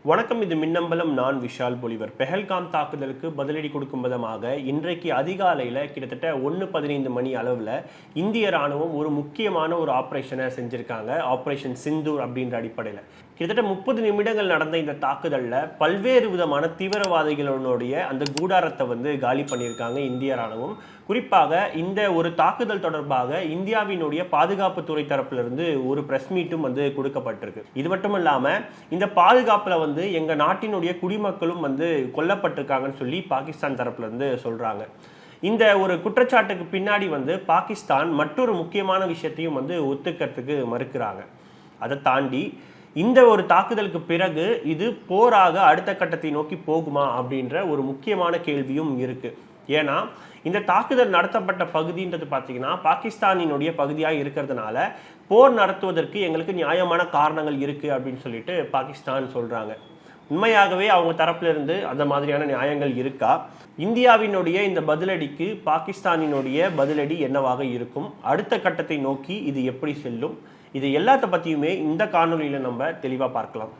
வணக்கம். இது மின்னம்பலம். நான் விஷால் பொலிவர். பெஹல்காம் தாக்குதலுக்கு பதிலடி கொடுக்கும் விதமாக இன்றைக்கு அதிகாலையில் கிட்டத்தட்ட 1:15 மணி அளவில் இந்திய ராணுவம் ஒரு முக்கியமான ஒரு ஆப்ரேஷனை செஞ்சுருக்காங்க. ஆப்ரேஷன் சிந்தூர் அப்படின்ற அடிப்படையில் கிட்டத்தட்ட 30 நிமிடங்கள் நடந்த இந்த தாக்குதலில் பல்வேறு விதமான தீவிரவாதிகளுடைய அந்த கூடாரத்தை காலி பண்ணியிருக்காங்க இந்திய ராணுவம். குறிப்பாக இந்த ஒரு தாக்குதல் தொடர்பாக இந்தியாவினுடைய பாதுகாப்புத்துறை தரப்பிலிருந்து ஒரு பிரஸ் மீட்டும் கொடுக்கப்பட்டிருக்கு. இது மட்டும் இல்லாமல் இந்த பாதுகாப்பில் எங்க நாட்டினுடைய குடிமக்களும் கொல்லப்பட்டிருக்காங்கன்னு சொல்லி பாகிஸ்தான் தரப்புல இருந்து சொல்றாங்க. இந்த ஒரு குற்றச்சாட்டுக்கு பின்னாடி பாகிஸ்தான் மற்றொரு முக்கியமான விஷயத்தையும் ஒத்துக்கிறதுக்கு மறுக்கிறாங்க. அதை தாண்டி இந்த ஒரு தாக்குதலுக்கு பிறகு இது போராக அடுத்த கட்டத்தை நோக்கி போகுமா அப்படின்ற ஒரு முக்கியமான கேள்வியும் இருக்கு. ஏன்னா இந்த தாக்குதல் நடத்தப்பட்ட பகுதின்றது பார்த்தீங்கன்னா பாகிஸ்தானினுடைய பகுதியாக இருக்கிறதுனால போர் நடத்துவதற்கு எங்களுக்கு நியாயமான காரணங்கள் இருக்கு அப்படின்னு சொல்லிட்டு பாகிஸ்தான் சொல்றாங்க. உண்மையாகவே அவங்க தரப்புல இருந்து அந்த மாதிரியான நியாயங்கள் இருக்கா? இந்தியாவினுடைய இந்த பதிலடிக்கு பாகிஸ்தானினுடைய பதிலடி என்னவாக இருக்கும்? அடுத்த கட்டத்தை நோக்கி இது எப்படி செல்லும்? இது எல்லாத்த பத்தியுமே இந்த காணொலியில நம்ம தெளிவா பார்க்கலாம்.